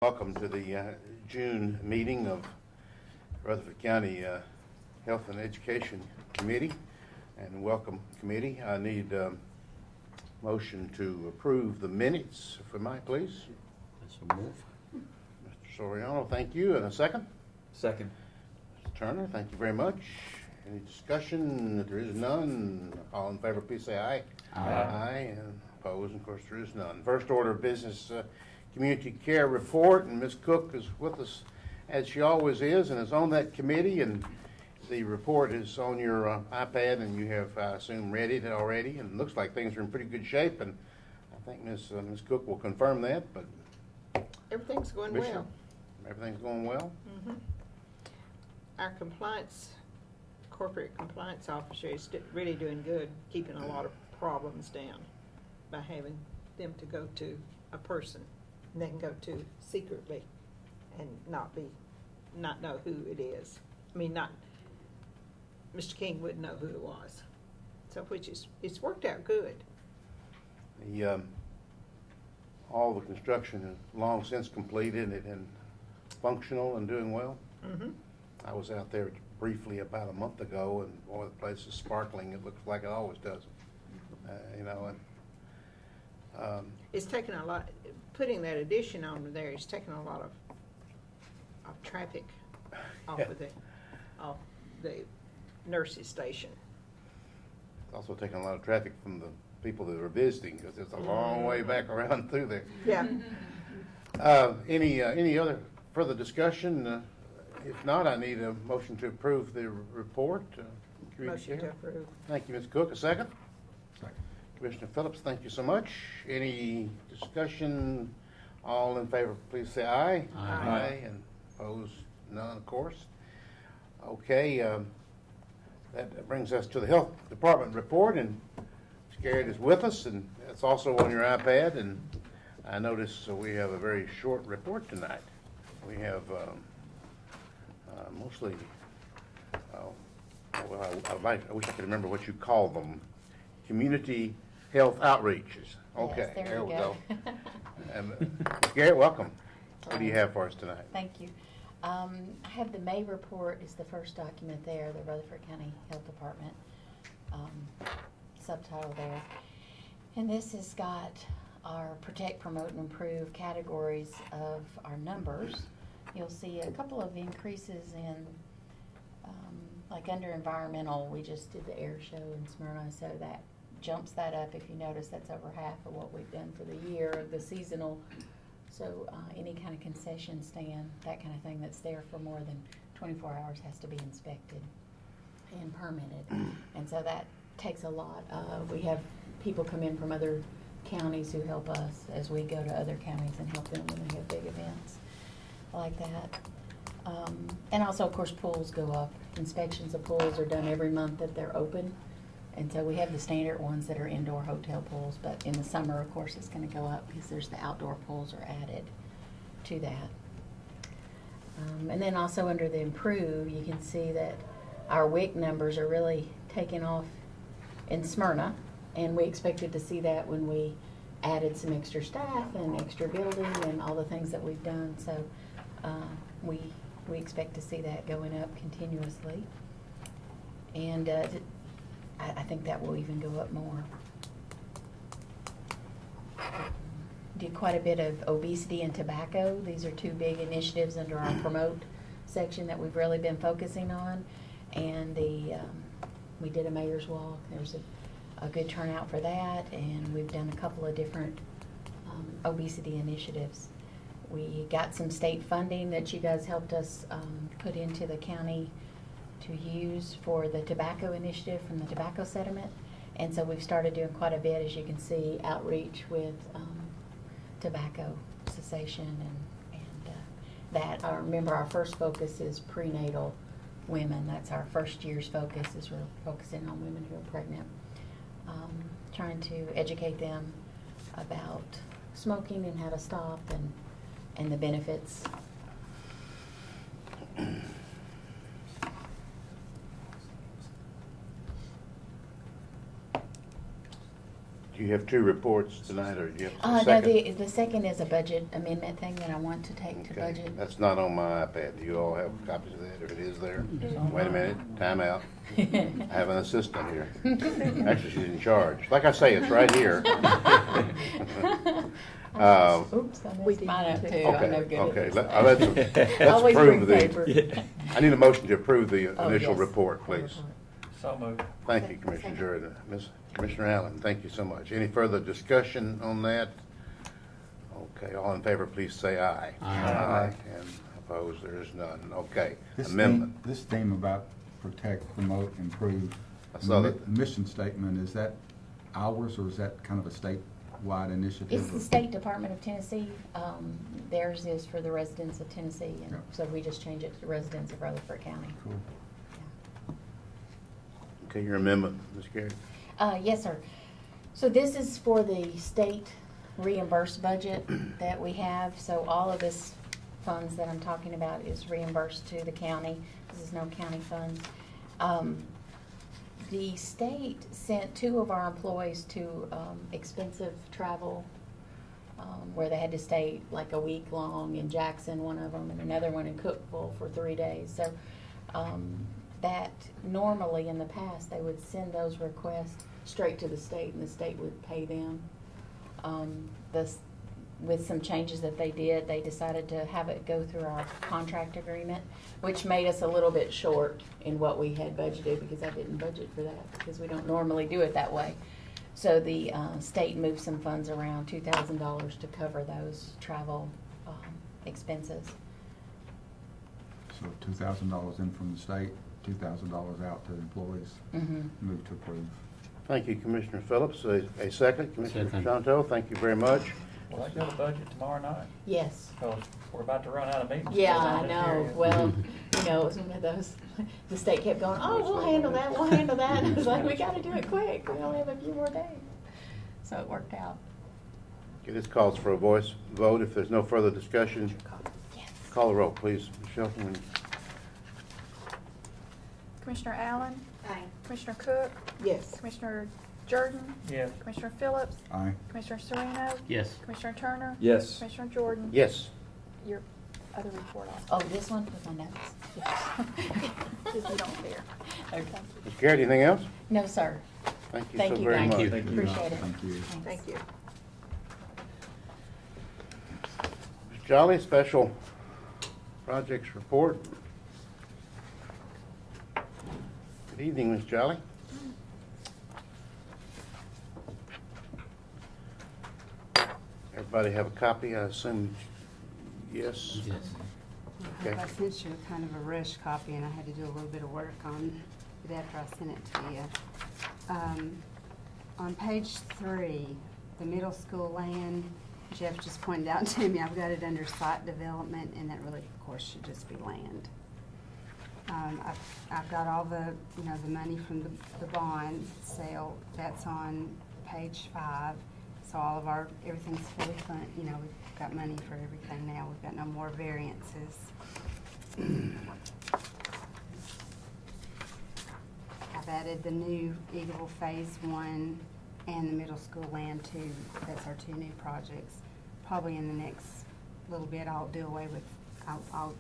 Welcome to the June meeting of Rutherford County Health and Education Committee, and welcome committee. I need a motion to approve the minutes, if we might, please. So move. Mr. Soriano, thank you. And a second? Second. Mr. Turner, thank you very much. Any discussion? If there is none, all in favor, please say aye. Aye. Aye, and opposed, and of course there is none. First order of business, community care report, and Ms. Cook is with us as she always is and is on that committee, and the report is on your iPad, and you have, I assume, read it already, and it looks like things are in pretty good shape, and I think Ms. Cook will confirm that, but Everything's going Commissioner, well. Everything's going well? Mm-hmm. Our corporate compliance officer is really doing good, keeping a lot of problems down by having them to go to a person and they can go to secretly and not know who it is. I mean, Mr. King wouldn't know who it was. So it's worked out good. The all the construction is long since completed and functional and doing well. Mm-hmm. I was out there briefly about a month ago, and boy, the place is sparkling. It looks like it always does. It's taken a lot. Putting that addition on there is taking a lot of traffic off off the nurses station. It's also taking a lot of traffic from the people that are visiting, because it's a long way back around through there. Yeah. Any other further discussion? If not, I need a motion to approve the report. Motion to approve. Thank you, Ms. Cook. A second? Second. Commissioner Phillips, thank you so much. Any discussion? All in favor, please say aye. Aye. Aye. And opposed, none, of course. Okay, that brings us to the Health Department report, and Garrett is with us, and it's also on your iPad, and I notice we have a very short report tonight. We have mostly, I wish I could remember what you call them, community health outreaches. Okay, yes, there we go. And, Garrett, welcome. What do you have for us tonight? Thank you. I have the May report is the first document there, the Rutherford County Health Department subtitle there. And this has got our protect, promote, and improve categories of our numbers. You'll see a couple of increases in, like under environmental, we just did the air show in Smyrna, so that jumps that up. If you notice, that's over half of what we've done for the year of the seasonal. So any kind of concession stand, that kind of thing that's there for more than 24 hours has to be inspected and permitted. And so that takes a lot. We have people come in from other counties who help us as we go to other counties and help them when they have big events like that. And also, of course, pools go up. Inspections of pools are done every month that they're open. And so we have the standard ones that are indoor hotel pools, but in the summer, of course, it's going to go up because there's the outdoor pools are added to that. And then also under the improve, you can see that our WIC numbers are really taking off in Smyrna, and we expected to see that when we added some extra staff and extra building and all the things that we've done. So we expect to see that going up continuously. And I think that will even go up more. Did quite a bit of obesity and tobacco. These are two big initiatives under our promote section that we've really been focusing on. And we did a mayor's walk. There's a good turnout for that, and we've done a couple of different obesity initiatives. We got some state funding that you guys helped us put into the county to use for the tobacco initiative from the tobacco settlement. And so we've started doing quite a bit, as you can see, outreach with tobacco cessation and that. Remember, our first focus is prenatal women. That's our first year's focus, is we're focusing on women who are pregnant. Trying to educate them about smoking and how to stop and the benefits. Do you have two reports tonight, or do you have a No, second? the second is a budget amendment thing that I want to take to Okay, budget. that's not on my iPad. Do you all have copies of that, if it is there? Wait a minute, time out. I have an assistant here. Actually, she's in charge. Like I say, it's right here. Oops, I We messed did mine up too. too. I'm no Okay, good okay, at let's Always approve bring the, paper. I need a motion to approve the Oh, initial yes. report, please. So moved. Thank you, Commissioner Jordan. Commissioner Allen, thank you so much. Any further discussion on that? Okay, all in favor, please say aye. Aye. And opposed, there is none. Okay, This amendment. theme about protect, promote, improve. I saw that. The mission statement, is that ours or is that kind of a statewide initiative? It's the State Department of Tennessee. Theirs is for the residents of Tennessee, and Yeah. so we just change it to the residents of Rutherford County. Cool. Okay, your amendment, Ms. Garrett. Yes, sir. So this is for the state reimbursed budget that we have. So all of this funds that I'm talking about is reimbursed to the county. This is no county funds. The state sent two of our employees to expensive travel where they had to stay like a week long in Jackson, one of them, and another one in Cookville for 3 days. So that normally in the past, they would send those requests straight to the state and the state would pay them. With some changes that they did, they decided to have it go through our contract agreement, which made us a little bit short in what we had budgeted because I didn't budget for that because we don't normally do it that way. So the state moved some funds around, $2,000 to cover those travel expenses. So $2,000 in from the state, $2,000 out to employees. Mhm. Move to approve. Thank you, Commissioner Phillips. A second, Commissioner Second. Shanto, thank you very much. Will that go to budget tomorrow night? Yes. Because we're about to run out of meetings. Yeah, We're I not here know. yet. Well, you know, it was one of those, the state kept going, oh, we'll handle that, we'll handle that. And it was like, we gotta do it quick. We only have a few more days. So it worked out. Okay, this calls for a voice vote. If there's no further discussion, Yes. call the roll, please. Michelle, when- Commissioner Allen, Aye. Commissioner Cook, Yes. Commissioner Jordan, Yes. Commissioner Phillips, Aye. Commissioner Sereno, Yes. Commissioner Turner, Yes. Commissioner Jordan. Yes. Your other report on. Oh, this one with my notes? If you don't care. Okay. Ms. Garrett, anything else? No, sir. Thank you Thank so you, very guys. much. Thank you. Appreciate it. Thank you. Thank you. Ms. Jolly, special projects report. Good evening, Ms. Jolly. Everybody have a copy, I assume? Yes? Yes. Okay. I sent you kind of a rush copy, and I had to do a little bit of work on it after I sent it to you. On page 3, the middle school land, Jeff just pointed out to me, I've got it under site development, and that really, of course, should just be land. I've got all the, the money from the bond sale, that's on page 5. So all of everything's fully funded, we've got money for everything now, we've got no more variances. I've added the new Eagleville Phase 1 and the middle school land 2. That's our 2 new projects. Probably in the next little bit, I'll do away with, I'll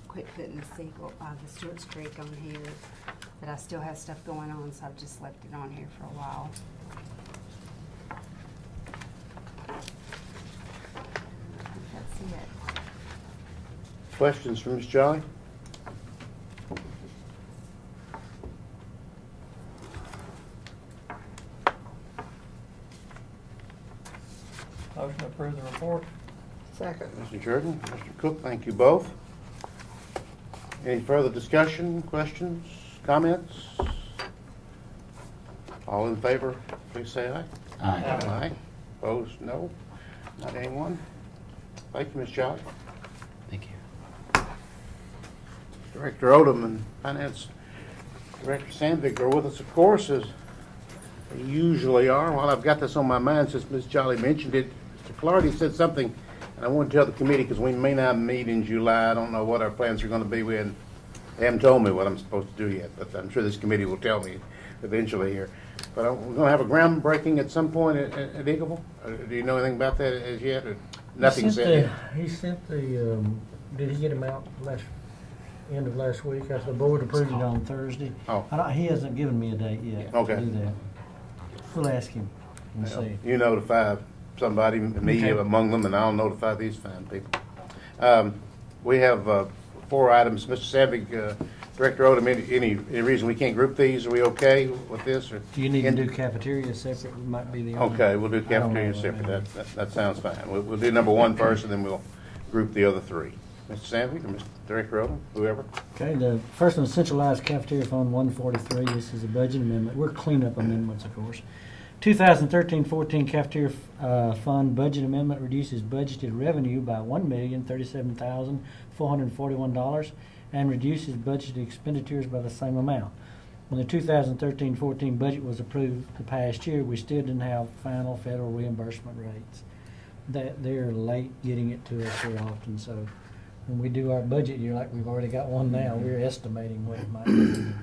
quit putting the Stewart's Creek on here. But I still have stuff going on, so I've just left it on here for a while. I think that's it. Questions from Ms. Jolly? Motion to approve the report? Second. Mr. Jordan, Mr. Cook, thank you both. Any further discussion, questions, comments? All in favor, please say aye. Aye. Aye. Opposed, no? Not anyone? Thank you, Ms. Jolly. Thank you. Director Odom and Finance Director Sandvik are with us, of course, as they usually are. While I've got this on my mind, since Ms. Jolly mentioned it, Mr. Clardy said something, and I want to tell the committee, because we may not meet in July. I don't know what our plans are going to be. They haven't told me what I'm supposed to do yet, but I'm sure this committee will tell me eventually here. But we're gonna have a groundbreaking at some point at Eagleville? Do you know anything about that as yet, or nothing He said sent yet? He sent the, did he get him out end of last week? After the board approved it on Thursday. Oh. He hasn't given me a date yet Okay. to do that. We'll ask him and Well, see. you notify somebody, me Okay. among them, and I'll notify these fine people. We have 4 items. Mr. Savig, Director Odom, any reason we can't group these? Are we okay with this? Or Do you need to do cafeteria separate? Might be the only. Okay, we'll do I don't know cafeteria what separate. that That sounds fine. We'll do number 1 first, and then we'll group the other 3. Mr. Savig or Mr. Director Odom, whoever? Okay, the first one, centralized cafeteria fund 143. This is a budget amendment. We're cleanup amendments, of course. 2013-14 cafeteria fund budget amendment reduces budgeted revenue by $1,037,441 and reduces budgeted expenditures by the same amount. When the 2013-14 budget was approved the past year, we still didn't have final federal reimbursement rates. They're late getting it to us very often, so when we do our budget year, like we've already got one now, we're estimating what it might be.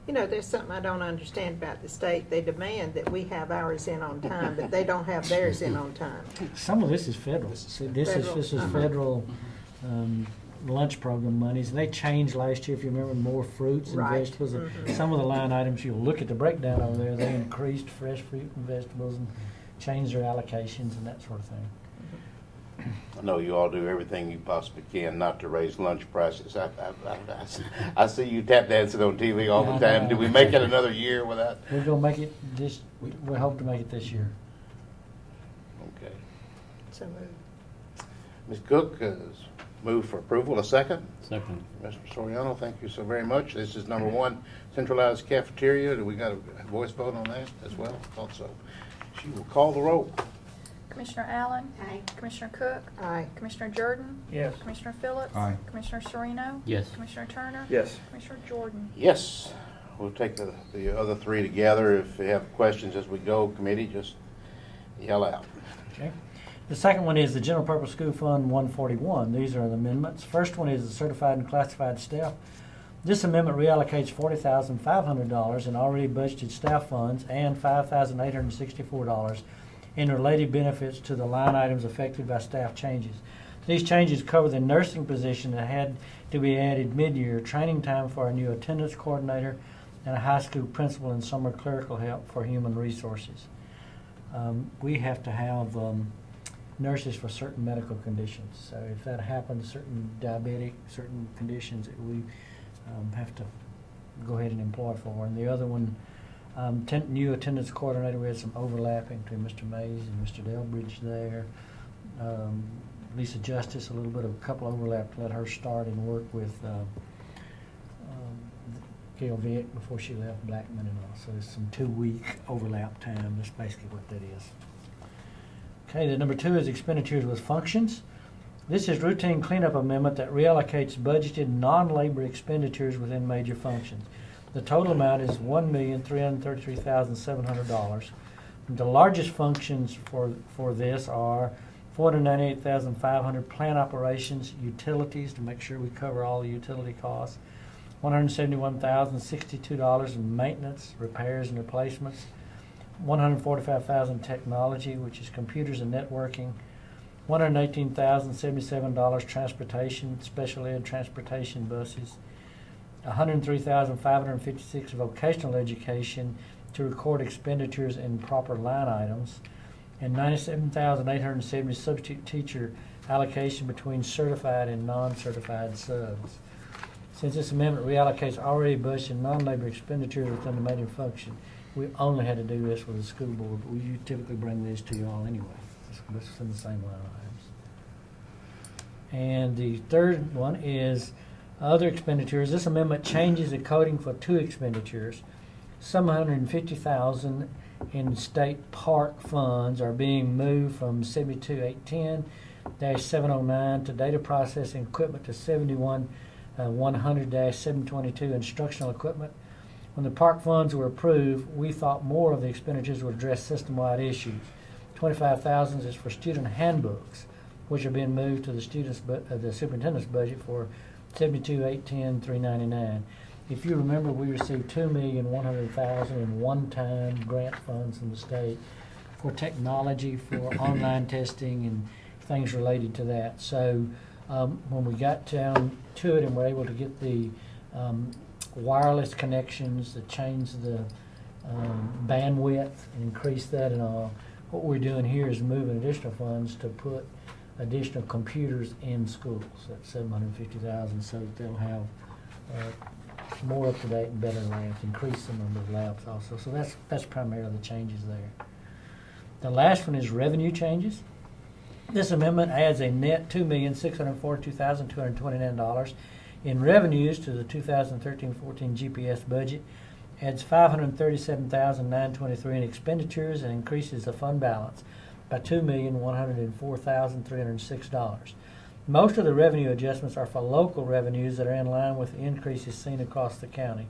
You know, there's something I don't understand about the state. They demand that we have ours in on time, but they don't have theirs in on time. Some of this is federal. See, this is Uh-huh. federal lunch program monies. They changed last year, if you remember, more fruits and Right. vegetables. Mhm. Some of the line items, you'll look at the breakdown over there, they increased fresh fruit and vegetables and changed their allocations and that sort of thing. I know you all do everything you possibly can not to raise lunch prices. I see you tap dancing on TV all the time. Do we make it another year without? We're gonna make it this, we hope to make it this year. Okay. So moved. Ms. Cook has moved for approval. A second? Second. Mr. Soriano, thank you so very much. This is number 1, centralized cafeteria. Do we got a voice vote on that as well? Thought so. She will call the roll. Commissioner Allen? Aye. Commissioner Cook? Aye. Commissioner Jordan? Yes. Commissioner Phillips? Aye. Commissioner Sereno? Yes. Commissioner Turner? Yes. Commissioner Jordan? Yes. We'll take the other 3 together. If you have questions as we go, committee, just yell out. Okay. The second one is the General Purpose School Fund 141. These are the amendments. First one is the certified and classified staff. This amendment reallocates $40,500 in already budgeted staff funds and $5,864 in related benefits to the line items affected by staff changes. These changes cover the nursing position that had to be added mid-year, training time for a new attendance coordinator, and a high school principal and summer clerical help for human resources. We have to have nurses for certain medical conditions. So if that happens, certain diabetic, certain conditions that we have to go ahead and employ for. And the other one, new attendance coordinator, we had some overlapping between Mr. Mays and Mr. Delbridge there. Lisa Justice, a little bit of a couple overlap to let her start and work with Gail Vick before she left Blackman and all. So there's some 2-week overlap time. That's basically what that is. Okay, the number 2 is expenditures with functions. This is routine cleanup amendment that reallocates budgeted non-labor expenditures within major functions. The total amount is $1,333,700. The largest functions for this are $498,500 plant operations, utilities to make sure we cover all the utility costs, $171,062 in maintenance, repairs and replacements, $145,000 technology, which is computers and networking, $118,077 transportation, special ed transportation buses, $103,556 vocational education to record expenditures in proper line items, and $97,870 substitute teacher allocation between certified and non-certified subs. Since this amendment reallocates already budgeted non-labor expenditures within the major function, we only had to do this with the school board, but we typically bring these to you all anyway. This is in the same line items. And the third one is other expenditures. This amendment changes the coding for 2 expenditures. Some $150,000 in state park funds are being moved from 72-810-709 to data processing equipment to 71-100-722 instructional equipment. When the park funds were approved, we thought more of the expenditures would address system-wide issues. $25,000 is for student handbooks, which are being moved to the superintendent's budget for 72-810-399. If you remember, we received $2,100,000 in one-time grant funds from the state for technology, for online testing and things related to that. So when we got down to it and were able to get the wireless connections, to change the bandwidth and increase that and all, what we're doing here is moving additional funds to put additional computers in schools. That's $750,000, so that they'll have more up-to-date and better labs, increase the number of labs also. So that's primarily the changes there. The last one is revenue changes. This amendment adds a net $2,642,229 in revenues to the 2013-14 GPS budget, adds $537,923 in expenditures, and increases the fund balance by $2,104,306. Most of the revenue adjustments are for local revenues that are in line with the increases seen across the county.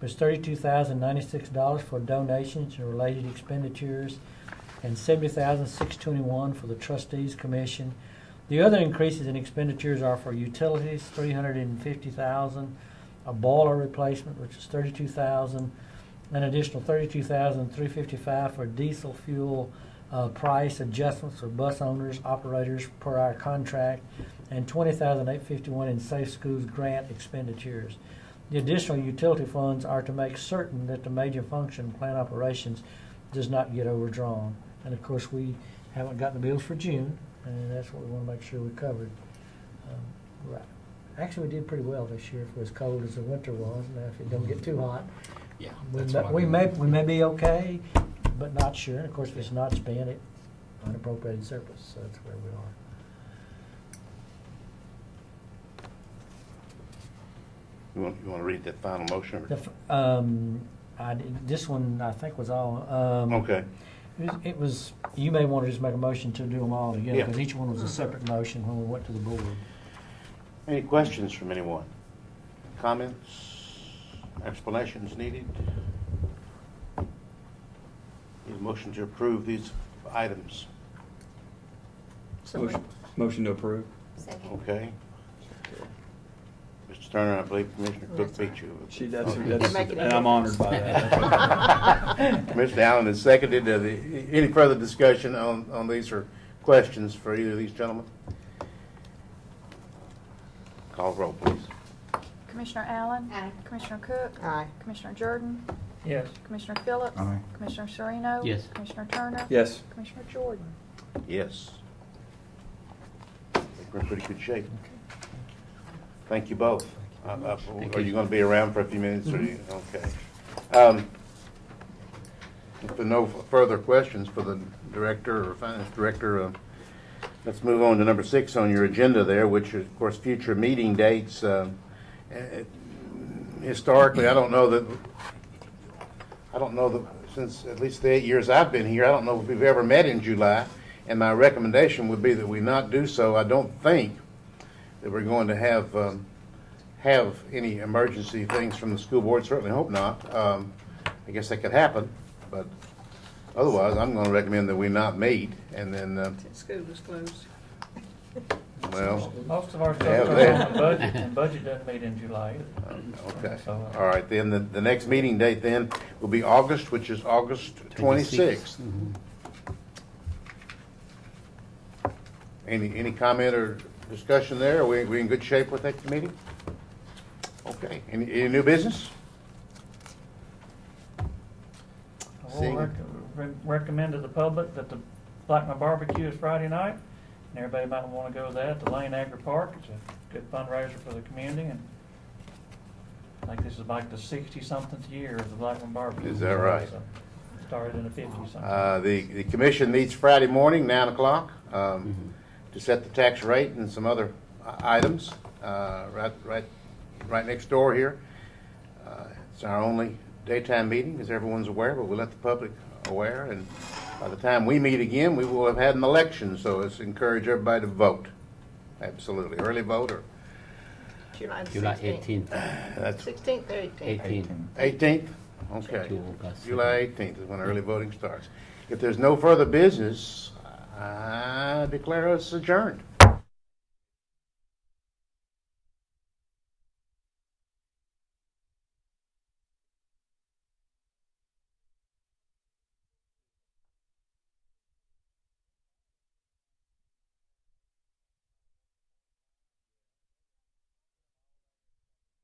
There's $32,096 for donations and related expenditures, and $70,621 for the trustees commission. The other increases in expenditures are for utilities, $350,000, a boiler replacement, which is $32,000, an additional $32,355 for diesel fuel price adjustments for bus owners, operators per our contract, and $20,851 in Safe Schools grant expenditures. The additional utility funds are to make certain that the major function plan operations does not get overdrawn. And of course, we haven't gotten the bills for June, and that's what we want to make sure we covered. Right. Actually, we did pretty well this year if it was cold as the winter was. Now, if it don't get too hot, Yeah. we may be okay, but not sure. And of course, if it's not spent, it unappropriated surplus. So that's where we are. You want to read that final motion? This one I think was all. Okay. It was. You may want to just make a motion to do them all together Yeah. because each one was a separate motion when we went to the board. Any questions from anyone? Comments? Explanations needed? Need a motion to approve these items. Motion to approve. Second. Okay. Mr. Turner, I believe Commissioner Cook beat you. She Okay. and I'm honored by that. Commissioner Allen has seconded. Any further discussion on these or questions for either of these gentlemen? Call roll, please. Commissioner Allen? Aye. Commissioner Cook? Aye. Commissioner Jordan? Yes. Commissioner Phillips? Aye. Commissioner Sereno? Yes. Commissioner Turner? Yes. Commissioner Jordan? Yes. I think we're in pretty good shape. Thank you both. Are you going to be around for a few minutes? Or you, okay. If there are no further questions for the director or finance director, let's move on to number 6 on your agenda there, which is, of course, future meeting dates. Historically, I don't know that, since at least the 8 years I've been here, I don't know if we've ever met in July, and my recommendation would be that we not do so. I don't think that we're going to have any emergency things from the school board. Certainly hope not. I guess that could happen, but otherwise, I'm going to recommend that we not meet, and then, School was closed. well, Most of our Yeah, stuff is they- on the budget, and budget doesn't meet in July either. okay. So, All right, then the next meeting date then will be August, which is August 26th. Any comment or discussion there? Are we in good shape with that committee? Okay. Any new business? We'll recommend to the public that the Blackman Barbecue is Friday night, and everybody might want to go to that. The Lane Agri Park, it's a good fundraiser for the community, and I think this is like the 60-something year of the Blackman Barbecue. Is that right? So, started in the 50-something. The commission meets Friday morning, 9 o'clock, to set the tax rate and some other items, right next door here. It's our only daytime meeting, as everyone's aware, but we'll let the public aware, and by the time we meet again, we will have had an election, so let's encourage everybody to vote. Absolutely. Early vote or July July 16th. 18th. that's 16th or 18th? 18th? Okay. To August. July 18th is when early voting starts. If there's no further business, I declare us adjourned.